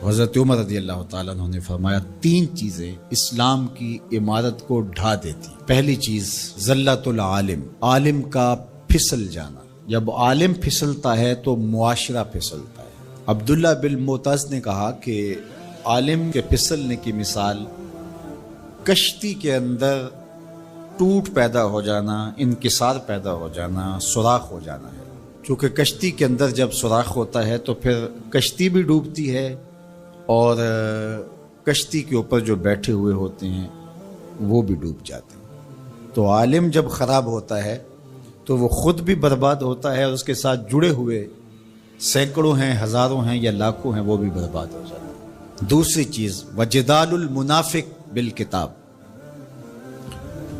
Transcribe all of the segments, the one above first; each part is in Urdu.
حضرت عمر رضی اللہ تعالیٰ عنہ نے فرمایا 3 چیزیں اسلام کی عمارت کو ڈھا دیتی. پہلی چیز ذلت العالم، عالم کا پھسل جانا. جب عالم پھسلتا ہے تو معاشرہ پھسلتا ہے. عبداللہ بن معتز نے کہا کہ عالم کے پھسلنے کی مثال کشتی کے اندر ٹوٹ پیدا ہو جانا، انکسار پیدا ہو جانا، سوراخ ہو جانا ہے. چونکہ کشتی کے اندر جب سوراخ ہوتا ہے تو پھر کشتی بھی ڈوبتی ہے اور کشتی کے اوپر جو بیٹھے ہوئے ہوتے ہیں وہ بھی ڈوب جاتے ہیں. تو عالم جب خراب ہوتا ہے تو وہ خود بھی برباد ہوتا ہے اور اس کے ساتھ جڑے ہوئے سینکڑوں ہیں، ہزاروں ہیں یا لاکھوں ہیں، وہ بھی برباد ہو جاتے ہیں. دوسری چیز وجدال المنافق بالکتاب،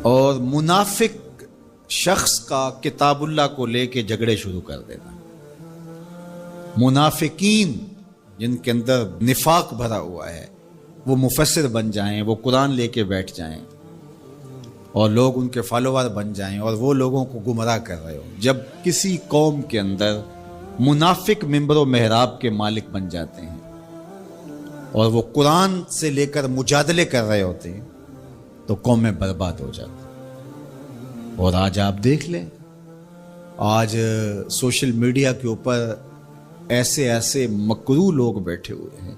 اور منافق شخص کا کتاب اللہ کو لے کے جھگڑے شروع کر دینا. منافقین جن کے اندر نفاق بھرا ہوا ہے وہ مفسر بن جائیں، وہ قرآن لے کے بیٹھ جائیں اور لوگ ان کے فالوور بن جائیں اور وہ لوگوں کو گمراہ کر رہے ہو. جب کسی قوم کے اندر منافق منبر و محراب کے مالک بن جاتے ہیں اور وہ قرآن سے لے کر مجادلے کر رہے ہوتے ہیں تو قومیں برباد ہو جاتی. اور آج آپ دیکھ لیں، آج سوشل میڈیا کے اوپر ایسے مکروہ لوگ بیٹھے ہوئے ہیں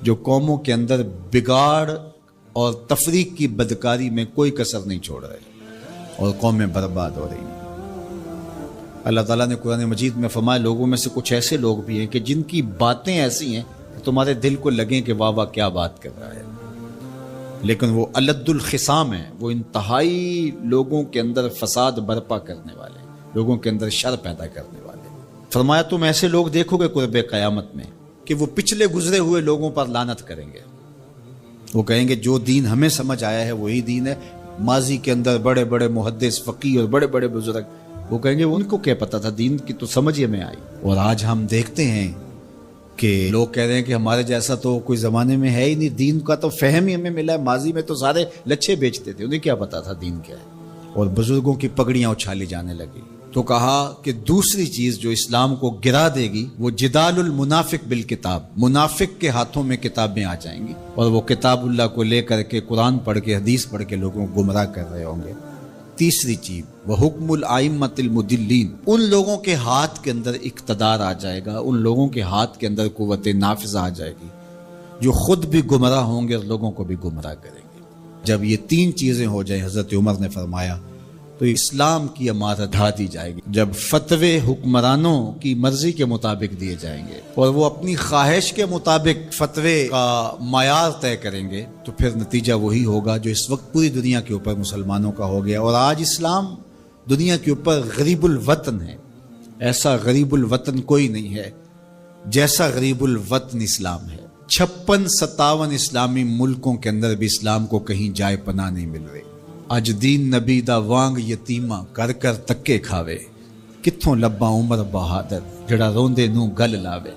جو قوموں کے اندر بگاڑ اور تفریق کی بدکاری میں کوئی کسر نہیں چھوڑ رہے اور قومیں برباد ہو رہی ہیں. اللہ تعالیٰ نے قرآن مجید میں فرمایا لوگوں میں سے کچھ ایسے لوگ بھی ہیں کہ جن کی باتیں ایسی ہیں کہ تمہارے دل کو لگیں کہ واہ واہ کیا بات کر رہا ہے، لیکن وہ الد الخصام ہیں، وہ انتہائی لوگوں کے اندر فساد برپا کرنے والے، لوگوں کے اندر شر پیدا کرنے والے. فرمایا تم ایسے لوگ دیکھو گے قرب قیامت میں کہ وہ پچھلے گزرے ہوئے لوگوں پر لعنت کریں گے. وہ کہیں گے جو دین ہمیں سمجھ آیا ہے وہی دین ہے. ماضی کے اندر بڑے بڑے محدث فقیہ اور بڑے بڑے بزرگ، وہ کہیں گے ان کو کیا پتا تھا، دین کی تو سمجھ ہمیں آئی. اور آج ہم دیکھتے ہیں کہ لوگ کہہ رہے ہیں کہ ہمارے جیسا تو کوئی زمانے میں ہے ہی نہیں، دین کا تو فہم ہی ہمیں ملا ہے. ماضی میں تو سارے لچھے بیچتے تھے، انہیں کیا پتا تھا دین کیا ہے. اور بزرگوں کی پگڑیاں اچھالی جانے لگی. تو کہا کہ دوسری چیز جو اسلام کو گرا دے گی وہ جدال المنافق بالکتاب، منافق کے ہاتھوں میں کتابیں آ جائیں گی اور وہ کتاب اللہ کو لے کر کے قرآن پڑھ کے حدیث پڑھ کے لوگوں کو گمراہ کر رہے ہوں گے. تیسری چیز وہ حکم الائمۃ المدلین، ان لوگوں کے ہاتھ کے اندر اقتدار آ جائے گا، ان لوگوں کے ہاتھ کے اندر قوت نافذہ آ جائے گی جو خود بھی گمراہ ہوں گے اور لوگوں کو بھی گمراہ کریں گے. جب یہ 3 چیزیں ہو جائیں، حضرت عمر نے فرمایا تو اسلام کی عمارت ڈھا دی جائے گی. جب فتوے حکمرانوں کی مرضی کے مطابق دیے جائیں گے اور وہ اپنی خواہش کے مطابق فتوے کا معیار طے کریں گے تو پھر نتیجہ وہی ہوگا جو اس وقت پوری دنیا کے اوپر مسلمانوں کا ہو گیا. اور آج اسلام دنیا کے اوپر غریب الوطن ہے. ایسا غریب الوطن کوئی نہیں ہے جیسا غریب الوطن اسلام ہے. 56-57 اسلامی ملکوں کے اندر بھی اسلام کو کہیں جائے پناہ نہیں مل رہی. اج دین نبی دا وانگ یتیمہ کر کر تکے کھاوے، کتھوں لبا عمر بہادر جڑا روندے نوں گل لاوے.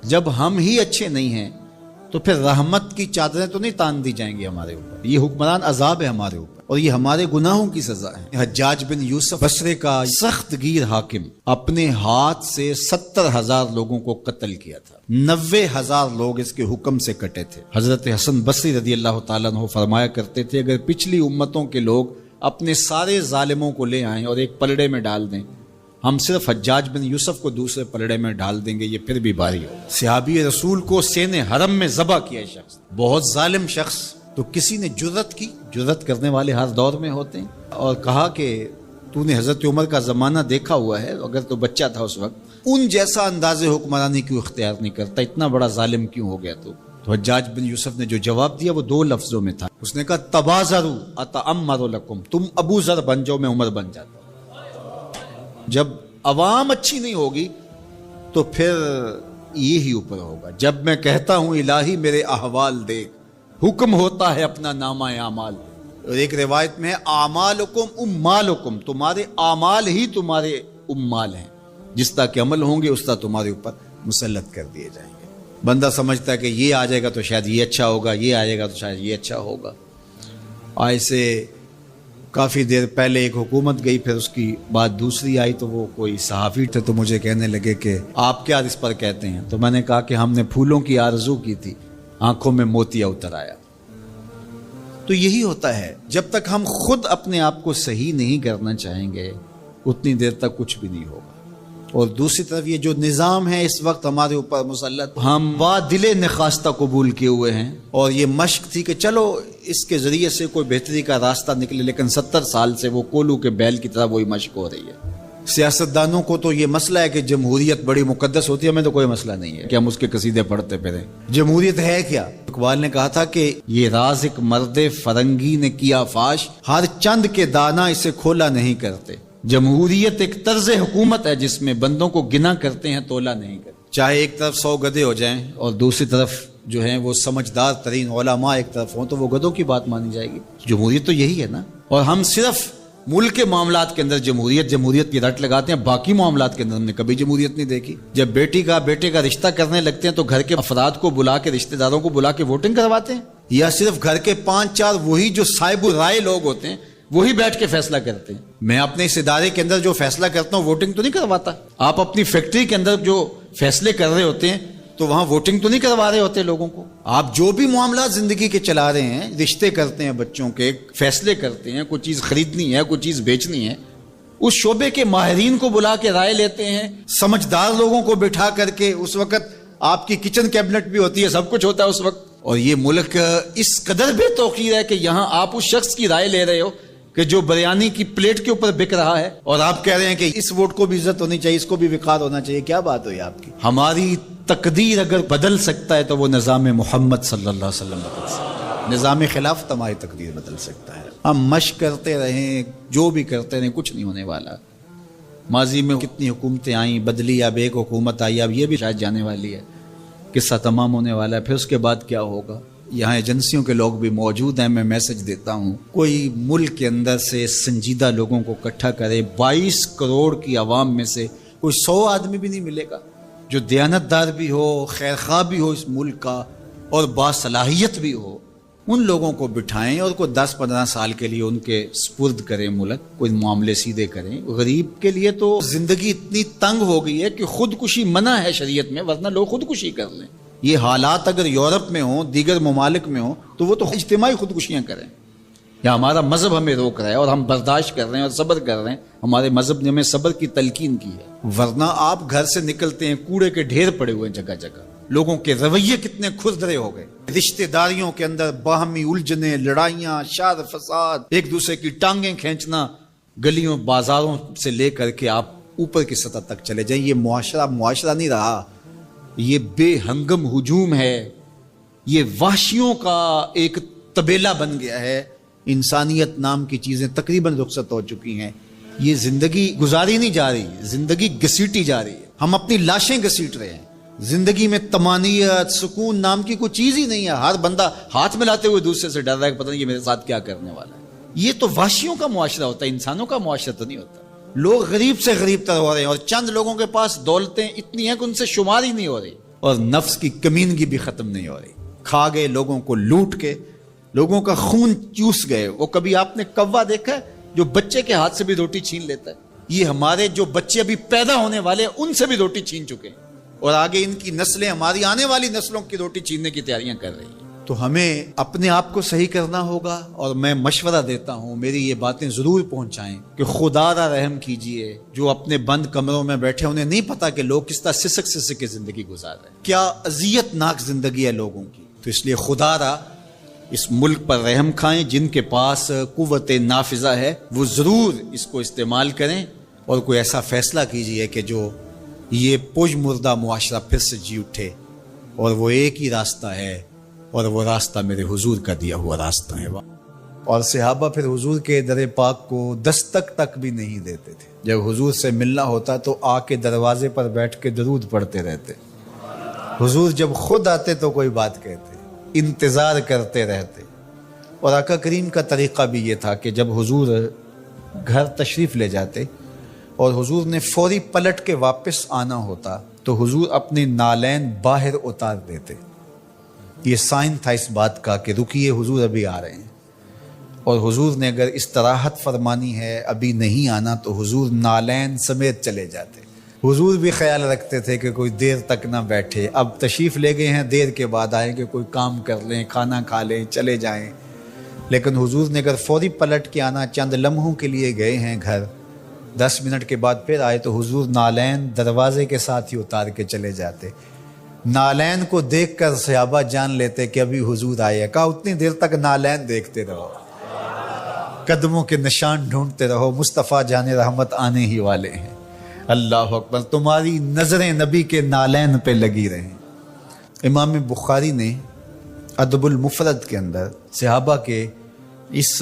جب ہم ہی اچھے نہیں ہیں تو پھر رحمت کی چادریں تو نہیں تان دی جائیں گی ہمارے اوپر. یہ حکمران عذاب ہے ہمارے اوپر اور یہ ہمارے گناہوں کی سزا ہے. حجاج بن یوسف بصرے کا سخت گیر حاکم اپنے ہاتھ سے 70,000 لوگوں کو قتل کیا تھا، 90,000 لوگ اس کے حکم سے کٹے تھے. حضرت حسن بصری رضی اللہ تعالیٰ عنہ فرمایا کرتے تھے اگر پچھلی امتوں کے لوگ اپنے سارے ظالموں کو لے آئیں اور ایک پلڑے میں ڈال دیں، ہم صرف حجاج بن یوسف کو دوسرے پلڑے میں ڈال دیں گے، یہ پھر بھی بھاری ہو. صحابی رسول کو سین حرم میں ذبح کیا شخص، بہت ظالم شخص. تو کسی نے جرت کی، جرت کرنے والے ہر دور میں ہوتے ہیں، اور کہا کہ تو نے حضرت عمر کا زمانہ دیکھا ہوا ہے، اگر تو بچہ تھا اس وقت، ان جیسا انداز حکمرانی کیوں اختیار نہیں کرتا، اتنا بڑا ظالم کیوں ہو گیا تو حجاج بن یوسف نے جو جواب دیا وہ 2 لفظوں میں تھا. اس نے کہا تبازروا اتعمر لکم، تم ابو ذر بن جاؤ میں عمر بن جاتا. جب عوام اچھی نہیں ہوگی تو پھر یہی اوپر ہوگا. جب میں کہتا ہوں الہی میرے احوال دیکھ، حکم ہوتا ہے اپنا نامہ اعمال. اور ایک روایت میں اعمالکم امالکم، تمہارے اعمال ہی تمہارے امال ہیں، جس طرح کے عمل ہوں گے اس طرح تمہارے اوپر مسلط کر دیے جائیں گے. بندہ سمجھتا ہے کہ یہ آ جائے گا تو شاید یہ اچھا ہوگا، یہ آ جائے گا تو شاید یہ اچھا ہوگا. ایسے کافی دیر پہلے ایک حکومت گئی، پھر اس کی بعد دوسری آئی، تو وہ کوئی صحافی تھے تو مجھے کہنے لگے کہ آپ کیا اس پر کہتے ہیں؟ تو میں نے کہا کہ ہم نے پھولوں کی آرزو کی تھی، آنکھوں میں موتیا اتر آیا۔ تو یہی ہوتا ہے، جب تک ہم خود اپنے آپ کو صحیح نہیں کرنا چاہیں گے اتنی دیر تک کچھ بھی نہیں ہوگا۔ اور دوسری طرف یہ جو نظام ہے اس وقت ہمارے اوپر مسلط، ہم با دل نخواستہ قبول کیے ہوئے ہیں، اور یہ مشق تھی کہ چلو اس کے ذریعے سے کوئی بہتری کا راستہ نکلے، لیکن 70 سال سے وہ کولو کے بیل کی طرح وہی مشق ہو رہی ہے۔ سیاستدانوں کو تو یہ مسئلہ ہے کہ جمہوریت بڑی مقدس ہوتی ہے، ہمیں تو کوئی مسئلہ نہیں ہے کہ ہم اس کے قصیدے پڑھتے پھریں۔ جمہوریت ہے کیا؟ اقبال نے کہا تھا کہ یہ راز ایک مرد فرنگی نے کیا فاش، ہر چند کے دانا اسے کھولا نہیں کرتے۔ جمہوریت ایک طرز حکومت ہے جس میں بندوں کو گنا کرتے ہیں، تولا نہیں کرتے۔ چاہے ایک طرف 100 گدھے ہو جائیں اور دوسری طرف جو ہیں وہ سمجھدار ترین علماء ایک طرف ہوں، تو وہ گدھوں کی بات مانی جائے گی۔ جمہوریت تو یہی ہے نا۔ اور ہم صرف ملک کے معاملات کے اندر جمہوریت کی رٹ لگاتے ہیں، باقی معاملات کے اندر ہم نے کبھی جمہوریت نہیں دیکھی۔ جب بیٹے کا رشتہ کرنے لگتے ہیں تو گھر کے افراد کو بلا کے، رشتہ داروں کو بلا کے ووٹنگ کرواتے ہیں، یا صرف گھر کے 5-4 وہی جو صاحب الرائے لوگ ہوتے ہیں وہی بیٹھ کے فیصلہ کرتے ہیں؟ میں اپنے اس ادارے کے اندر جو فیصلہ کرتا ہوں ووٹنگ تو نہیں کرواتا۔ آپ اپنی فیکٹری کے اندر جو فیصلے کر رہے ہوتے ہیں تو وہاں ووٹنگ تو نہیں کروا رہے ہوتے لوگوں کو۔ آپ جو بھی معاملات زندگی کے چلا رہے ہیں، رشتے کرتے ہیں بچوں کے، فیصلے کرتے ہیں، کوئی چیز خریدنی ہے، کوئی چیز بیچنی ہے، اس شعبے کے ماہرین کو بلا کے رائے لیتے ہیں، سمجھدار لوگوں کو بٹھا کر کے۔ اس وقت آپ کی کچن کیبنٹ بھی ہوتی ہے، سب کچھ ہوتا ہے اس وقت۔ اور یہ ملک اس قدر بے توقیر ہے کہ یہاں آپ اس شخص کی رائے لے رہے ہو کہ جو بریانی کی پلیٹ کے اوپر بک رہا ہے، اور آپ کہہ رہے ہیں کہ اس ووٹ کو بھی عزت ہونی چاہیے، اس کو بھی وقار ہونا چاہیے۔ کیا بات ہوئی آپ کی؟ ہماری تقدیر اگر بدل سکتا ہے تو وہ نظام محمد صلی اللہ علیہ وسلم بدل سکتا ہے۔ نظام خلافت ہماری تقدیر بدل سکتا ہے۔ ہم مشق کرتے رہیں، جو بھی کرتے رہیں، کچھ نہیں ہونے والا۔ ماضی میں کتنی حکومتیں آئیں، بدلی، اب ایک حکومت آئی، اب یہ بھی شاید جانے والی ہے، قصہ تمام ہونے والا ہے۔ پھر اس کے بعد کیا ہوگا؟ یہاں ایجنسیوں کے لوگ بھی موجود ہیں، میں میسج دیتا ہوں، کوئی ملک کے اندر سے سنجیدہ لوگوں کو اکٹھا کرے۔ 22 کروڑ کی عوام میں سے کوئی 100 آدمی بھی نہیں ملے گا جو دیانتدار بھی ہو، خیر خواہ بھی ہو اس ملک کا، اور باصلاحیت بھی ہو۔ ان لوگوں کو بٹھائیں اور کوئی 10-15 سال کے لیے ان کے سپرد کریں ملک، کوئی معاملے سیدھے کریں۔ غریب کے لیے تو زندگی اتنی تنگ ہو گئی ہے کہ خودکشی منع ہے شریعت میں، ورنہ لوگ خودکشی کر لیں۔ یہ حالات اگر یورپ میں ہوں، دیگر ممالک میں ہوں، تو وہ تو اجتماعی خودکشیاں کریں۔ یا ہمارا مذہب ہمیں روک رہا ہے اور ہم برداشت کر رہے ہیں اور صبر کر رہے ہیں، ہمارے مذہب نے ہمیں صبر کی تلقین کی ہے۔ ورنہ آپ گھر سے نکلتے ہیں، کوڑے کے ڈھیر پڑے ہوئے ہیں جگہ جگہ، لوگوں کے رویے کتنے کھردرے ہو گئے، رشتہ داریوں کے اندر باہمی الجھنیں، لڑائیاں، شر فساد، ایک دوسرے کی ٹانگیں کھینچنا، گلیوں بازاروں سے لے کر کے آپ اوپر کی سطح تک چلے جائیں۔ یہ معاشرہ نہیں رہا، یہ بے ہنگم ہجوم ہے، یہ وحشیوں کا ایک طبیلہ بن گیا ہے۔ انسانیت نام کی چیزیں تقریباً رخصت ہو چکی ہیں۔ یہ زندگی گزاری نہیں جا رہی، زندگی گھسیٹی جا رہی ہے۔ ہم اپنی لاشیں گھسیٹ رہے ہیں۔ زندگی میں طمانینت، سکون نام کی کوئی چیز ہی نہیں ہے۔ ہر بندہ ہاتھ ملاتے ہوئے دوسرے سے ڈر رہا ہے کہ پتہ نہیں یہ میرے ساتھ کیا کرنے والا ہے۔ یہ تو وحشیوں کا معاشرہ ہوتا ہے، انسانوں کا معاشرہ تو نہیں ہوتا۔ لوگ غریب سے غریب تر ہو رہے ہیں، اور چند لوگوں کے پاس دولتیں اتنی ہیں کہ ان سے شمار ہی نہیں ہو رہی، اور نفس کی کمینگی بھی ختم نہیں ہو رہی۔ کھا گئے لوگوں کو، لوٹ کے لوگوں کا خون چوس گئے۔ وہ کبھی آپ نے کوا دیکھا ہے جو بچے کے ہاتھ سے بھی روٹی چھین لیتا ہے؟ یہ ہمارے جو بچے ابھی پیدا ہونے والے ہیں ان سے بھی روٹی چھین چکے ہیں، اور آگے ان کی نسلیں ہماری آنے والی نسلوں کی روٹی چھیننے کی تیاریاں کر رہی ہیں۔ تو ہمیں اپنے آپ کو صحیح کرنا ہوگا، اور میں مشورہ دیتا ہوں، میری یہ باتیں ضرور پہنچائیں کہ خدا را رحم کیجئے۔ جو اپنے بند کمروں میں بیٹھے، انہیں نہیں پتا کہ لوگ کس طرح سسک کے زندگی گزار رہے ہیں، کیا اذیت ناک زندگی ہے لوگوں کی۔ تو اس لیے خدا را اس ملک پر رحم کھائیں۔ جن کے پاس قوت نافذہ ہے وہ ضرور اس کو استعمال کریں، اور کوئی ایسا فیصلہ کیجئے کہ جو یہ پج مردہ معاشرہ پھر سے جی اٹھے، اور وہ ایک ہی راستہ ہے، اور وہ راستہ میرے حضور کا دیا ہوا راستہ ہے۔ اور صحابہ پھر حضور کے در پاک کو دستک تک بھی نہیں دیتے تھے۔ جب حضور سے ملنا ہوتا تو آ کے دروازے پر بیٹھ کے درود پڑھتے رہتے۔ حضور جب خود آتے تو کوئی بات کہتے، انتظار کرتے رہتے۔ اور آقا کریم کا طریقہ بھی یہ تھا کہ جب حضور گھر تشریف لے جاتے اور حضور نے فوری پلٹ کے واپس آنا ہوتا تو حضور اپنے نالین باہر اتار دیتے۔ یہ سائن تھا اس بات کا کہ رکیے، حضور ابھی آ رہے ہیں۔ اور حضور نے اگر استراحت فرمانی ہے ابھی نہیں آنا تو حضور نالین سمیت چلے جاتے۔ حضور بھی خیال رکھتے تھے کہ کوئی دیر تک نہ بیٹھے، اب تشریف لے گئے ہیں دیر کے بعد آئیں کہ کوئی کام کر لیں، کھانا کھا لیں، چلے جائیں۔ لیکن حضور نے اگر فوری پلٹ کے آنا، چند لمحوں کے لیے گئے ہیں گھر، 10 منٹ کے بعد پھر آئے تو حضور نالین دروازے کے ساتھ ہی اتار کے چلے جاتے۔ نالین کو دیکھ کر صحابہ جان لیتے کہ ابھی حضور آئے، کہا اتنی دیر تک نالین دیکھتے رہو، قدموں کے نشان ڈھونڈتے رہو، مصطفیٰ جان رحمت آنے ہی والے ہیں۔ اللہ اکبر، تمہاری نظریں نبی کے نالین پہ لگی رہیں۔ امام بخاری نے ادب المفرد کے اندر صحابہ کے اس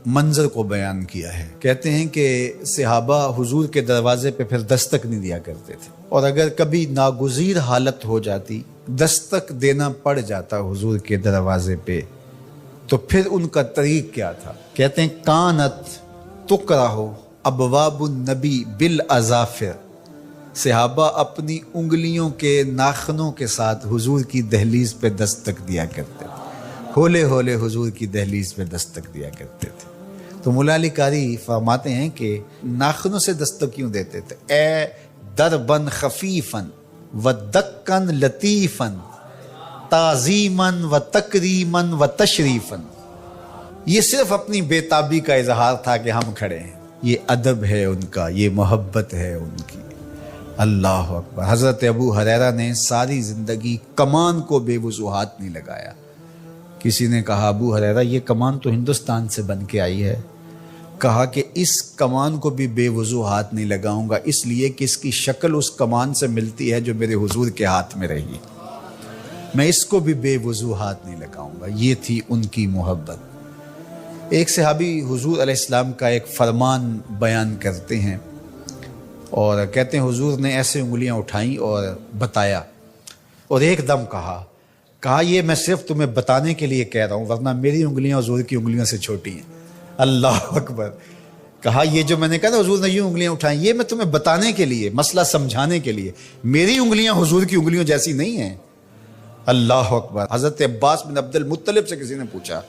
منظر کو بیان کیا ہے۔ کہتے ہیں کہ صحابہ حضور کے دروازے پہ پھر دستک نہیں دیا کرتے تھے، اور اگر کبھی ناگزیر حالت ہو جاتی، دستک دینا پڑ جاتا حضور کے دروازے پہ، تو پھر ان کا طریق کیا تھا؟ کہتے ہیں کانت تکرہ ابواب النبی بالاظافر، صحابہ اپنی انگلیوں کے ناخنوں کے ساتھ حضور کی دہلیز پہ دستک دیا کرتے تھے، ہولے ہولے حضور کی دہلیز پہ دستک دیا کرتے تھے۔ تو مولا علی قاری فرماتے ہیں کہ ناخنوں سے دستک کیوں دیتے تھے؟ اے دربن خفیفن و دکن لطیفن تعظیمن و تکریمن و تشریفن، یہ صرف اپنی بے تابی کا اظہار تھا کہ ہم کھڑے ہیں، یہ ادب ہے ان کا، یہ محبت ہے ان کی۔ اللہ اکبر۔ حضرت ابو ہریرہ نے ساری زندگی کمان کو بے وضو ہاتھ نہیں لگایا۔ کسی نے کہا ابو ہریرہ یہ کمان تو ہندوستان سے بن کے آئی ہے، کہا کہ اس کمان کو بھی بے وضو ہاتھ نہیں لگاؤں گا، اس لیے کہ اس کی شکل اس کمان سے ملتی ہے جو میرے حضور کے ہاتھ میں رہی، میں اس کو بھی بے وضو ہاتھ نہیں لگاؤں گا۔ یہ تھی ان کی محبت۔ ایک صحابی حضور علیہ السلام کا ایک فرمان بیان کرتے ہیں اور کہتے ہیں حضور نے ایسے انگلیاں اٹھائیں اور بتایا، اور ایک دم کہا یہ میں صرف تمہیں بتانے کے لیے کہہ رہا ہوں، ورنہ میری انگلیاں حضور کی انگلیوں سے چھوٹی ہیں۔ اللہ اکبر۔ کہا یہ جو میں نے کہا نا حضور نے یوں انگلیاں اٹھائیں، یہ میں تمہیں بتانے کے لیے، مسئلہ سمجھانے کے لیے، میری انگلیاں حضور کی انگلیوں جیسی نہیں ہیں۔ اللہ اکبر۔ حضرت عباس بن عبد المطلب سے کسی نے پوچھا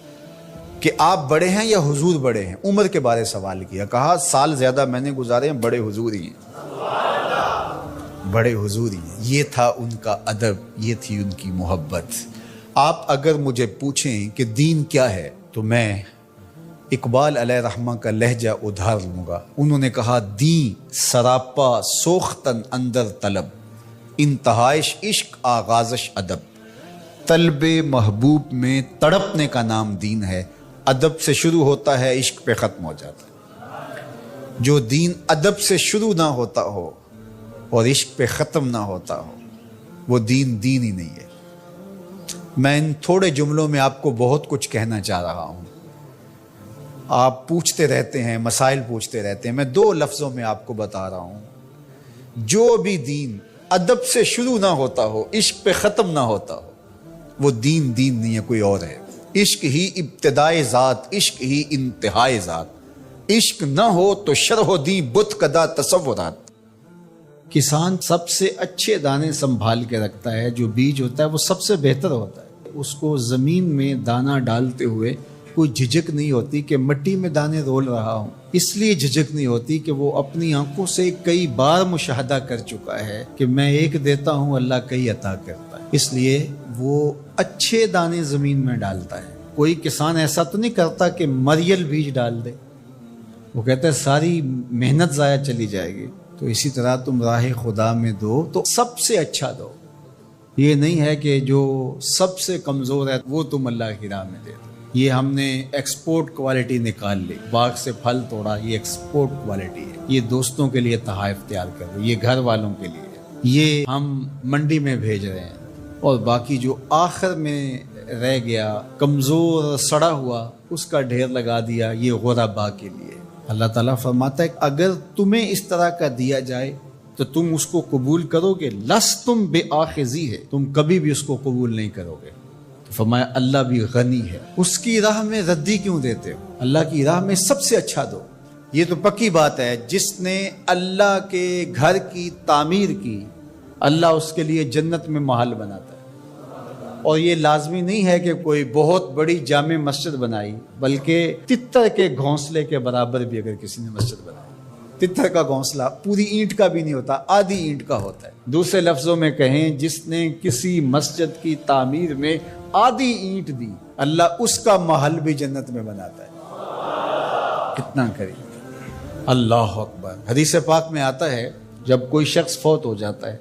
کہ آپ بڑے ہیں یا حضور بڑے ہیں؟ عمر کے بارے سوال کیا، کہا سال زیادہ میں نے گزارے ہیں، بڑے حضور ہی ہیں، بڑے حضور ہی ہیں۔ یہ تھا ان کا ادب، یہ تھی ان کی محبت۔ آپ اگر مجھے پوچھیں کہ دین کیا ہے تو میں اقبال علیہ رحمہ کا لہجہ ادھار لوں گا۔ انہوں نے کہا دین سراپا سوختن اندر طلب، انتہائش عشق آغازش ادب، طلب محبوب میں تڑپنے کا نام دین ہے، ادب سے شروع ہوتا ہے عشق پہ ختم ہو جاتا ہے۔ جو دین ادب سے شروع نہ ہوتا ہو اور عشق پہ ختم نہ ہوتا ہو وہ دین ہی نہیں ہے۔ میں ان تھوڑے جملوں میں آپ کو بہت کچھ کہنا چاہ رہا ہوں۔ آپ پوچھتے رہتے ہیں، مسائل پوچھتے رہتے ہیں، میں 2 لفظوں میں آپ کو بتا رہا ہوں، جو بھی دین ادب سے شروع نہ ہوتا ہو، عشق پہ ختم نہ ہوتا ہو، وہ دین نہیں ہے، کوئی اور ہے۔ عشق ہی ابتدائے ذات، عشق ہی انتہائے ذات، عشق نہ ہو تو شرح دین بت کدا تصورات۔ کسان سب سے اچھے دانے سنبھال کے رکھتا ہے، جو بیج ہوتا ہے وہ سب سے بہتر ہوتا ہے، اس کو زمین میں دانہ ڈالتے ہوئے کوئی جھجک نہیں ہوتی کہ مٹی میں دانے رول رہا ہوں، اس لیے جھجک نہیں ہوتی کہ وہ اپنی آنکھوں سے کئی بار مشاہدہ کر چکا ہے کہ میں ایک دیتا ہوں، اللہ کئی عطا کرتا ہے، اس لیے وہ اچھے دانے زمین میں ڈالتا ہے۔ کوئی کسان ایسا تو نہیں کرتا کہ مریل بیج ڈال دے، وہ کہتا ہے ساری محنت ضائع چلی جائے گی۔ تو اسی طرح تم راہ خدا میں دو تو سب سے اچھا دو، یہ نہیں ہے کہ جو سب سے کمزور ہے وہ تم اللہ کی راہ میں دے دو۔ یہ ہم نے ایکسپورٹ کوالٹی نکال لی، باغ سے پھل توڑا، یہ ایکسپورٹ کوالٹی ہے، یہ دوستوں کے لیے تحائف تیار کر رہے، یہ گھر والوں کے لیے، یہ ہم منڈی میں بھیج رہے ہیں، اور باقی جو آخر میں رہ گیا کمزور سڑا ہوا اس کا ڈھیر لگا دیا، یہ غربا کے لیے۔ اللہ تعالیٰ فرماتا ہے کہ اگر تمہیں اس طرح کا دیا جائے تو تم اس کو قبول کرو گے، لستم بے آخذی ہے، تم کبھی بھی اس کو قبول نہیں کرو گے۔ تو فرمایا اللہ بھی غنی ہے، اس کی راہ میں ردی کیوں دیتے ہو؟ اللہ کی راہ میں سب سے اچھا دو۔ یہ تو پکی بات ہے، جس نے اللہ کے گھر کی تعمیر کی، اللہ اس کے لیے جنت میں محل بناتا ہے، اور یہ لازمی نہیں ہے کہ کوئی بہت بڑی جامع مسجد بنائی، بلکہ تتر کے گھونسلے کے برابر بھی اگر کسی نے مسجد بنائی، تتر کا گھونسلہ پوری اینٹ کا بھی نہیں ہوتا، آدھی اینٹ کا ہوتا ہے۔ دوسرے لفظوں میں کہیں، جس نے کسی مسجد کی تعمیر میں آدھی اینٹ دی، اللہ اس کا محل بھی جنت میں بناتا ہے۔ کتنا قریب! اللہ اکبر! حدیث پاک میں آتا ہے جب کوئی شخص فوت ہو جاتا ہے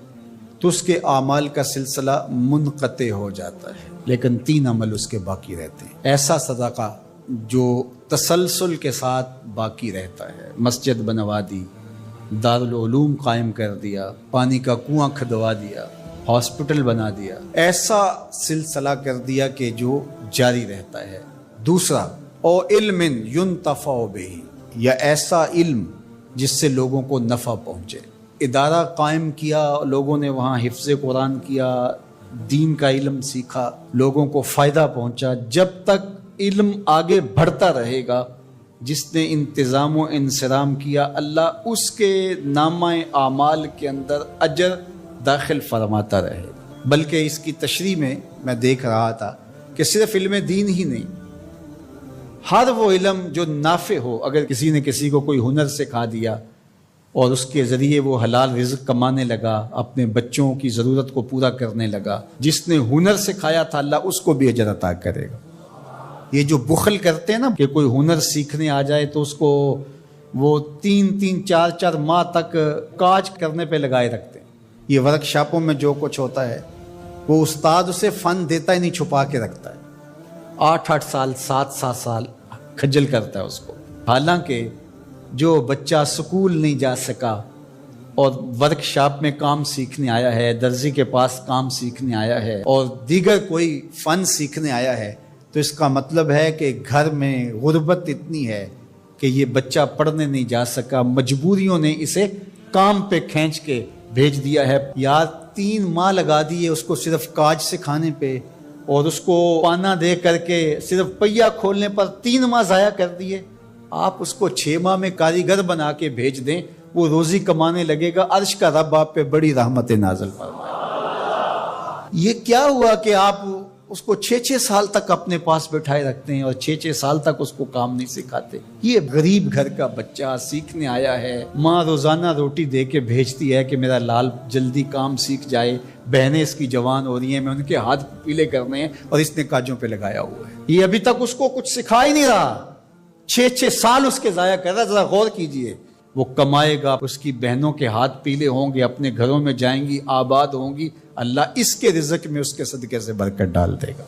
تو اس کے اعمال کا سلسلہ منقطع ہو جاتا ہے، لیکن 3 عمل اس کے باقی رہتے ہیں۔ ایسا صدقہ جو تسلسل کے ساتھ باقی رہتا ہے، مسجد بنوا دی، دارالعلوم قائم کر دیا، پانی کا کنواں کھدوا دیا، ہاسپٹل بنا دیا، ایسا سلسلہ کر دیا کہ جو جاری رہتا ہے۔ دوسرا، او علم ينتفع بہ، یا ایسا علم جس سے لوگوں کو نفع پہنچے۔ ادارہ قائم کیا، لوگوں نے وہاں حفظ قرآن کیا، دین کا علم سیکھا، لوگوں کو فائدہ پہنچا۔ جب تک علم آگے بڑھتا رہے گا، جس نے انتظام و انصرام کیا، اللہ اس کے نامہ اعمال کے اندر اجر داخل فرماتا رہے۔ بلکہ اس کی تشریح میں دیکھ رہا تھا کہ صرف علم دین ہی نہیں، ہر وہ علم جو نافع ہو، اگر کسی نے کسی کو کوئی ہنر سکھا دیا اور اس کے ذریعے وہ حلال رزق کمانے لگا، اپنے بچوں کی ضرورت کو پورا کرنے لگا، جس نے ہنر سکھایا تھا اللہ اس کو بھی اجر عطا کرے گا۔ یہ جو بخل کرتے ہیں نا کہ کوئی ہنر سیکھنے آ جائے تو اس کو وہ 3 4 ماہ تک کاج کرنے پہ لگائے رکھتے ہیں۔ یہ ورک شاپوں میں جو کچھ ہوتا ہے، وہ استاد اسے فن دیتا ہی نہیں، چھپا کے رکھتا ہے۔ 8 سال 7 سال کھجل کرتا ہے اس کو، حالانکہ جو بچہ سکول نہیں جا سکا اور ورک شاپ میں کام سیکھنے آیا ہے، درزی کے پاس کام سیکھنے آیا ہے، اور دیگر کوئی فن سیکھنے آیا ہے، تو اس کا مطلب ہے کہ گھر میں غربت اتنی ہے کہ یہ بچہ پڑھنے نہیں جا سکا، مجبوریوں نے اسے کام پہ کھینچ کے بھیج دیا ہے۔ یار 3 ماہ لگا دیے اس کو صرف کاج سکھانے پہ، اور اس کو پانا دے کر کے صرف پہیہ کھولنے پر 3 ماہ ضائع کر دیے۔ آپ اس کو 6 ماہ میں کاریگر بنا کے بھیج دیں، وہ روزی کمانے لگے گا، عرش کا رب آپ پہ بڑی رحمت نازل فرمائے۔ یہ کیا ہوا کہ آپ اس کو 6 سال تک اپنے پاس بٹھائے رکھتے ہیں اور 6 سال تک اس کو کام نہیں سکھاتے۔ یہ غریب گھر کا بچہ سیکھنے آیا ہے، ماں روزانہ روٹی دے کے بھیجتی ہے کہ میرا لال جلدی کام سیکھ جائے، بہنیں اس کی جوان ہو رہی ہیں، میں ان کے ہاتھ پیلے کرنے ہیں، اور اس نے کاجوں پہ لگایا ہوا ہے۔ یہ ابھی تک اس کو کچھ سکھا ہی نہیں رہا، 6 سال اس کے ضائع کر رہا ہے۔ ذرا غور کیجئے، وہ کمائے گا، اس کی بہنوں کے ہاتھ پیلے ہوں گے، اپنے گھروں میں جائیں گی، آباد ہوں گی، اللہ اس کے رزق میں اس کے صدقے سے برکت ڈال دے گا۔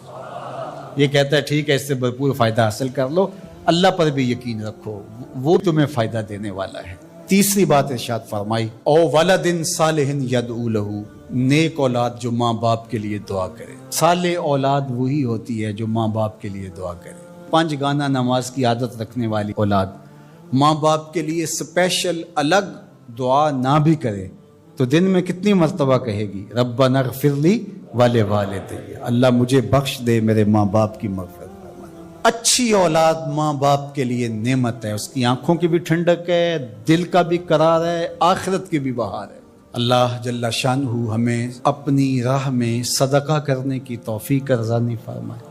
یہ کہتا ہے ٹھیک ہے، اس سے بھرپور فائدہ حاصل کر لو، اللہ پر بھی یقین رکھو، وہ تمہیں فائدہ دینے والا ہے۔ تیسری بات ارشاد فرمائی، او ولد صالح یدعو لہ، نیک اولاد جو ماں باپ کے لیے دعا کرے۔ صالح اولاد وہی ہوتی ہے جو ماں باپ کے لیے دعا کرے۔ 5 گانا نماز کی عادت رکھنے والی اولاد ماں باپ کے لیے اسپیشل الگ دعا نہ بھی کرے تو دن میں کتنی مرتبہ کہے گی، ربنا اغفر لی ولوالدی، اللہ مجھے بخش دے، میرے ماں باپ کی مغفرت فرما۔ اچھی اولاد ماں باپ کے لیے نعمت ہے، اس کی آنکھوں کی بھی ٹھنڈک ہے، دل کا بھی قرار ہے، آخرت کی بھی بہار ہے۔ اللہ جل شانہ ہمیں اپنی راہ میں صدقہ کرنے کی توفیق عطا فرمائے۔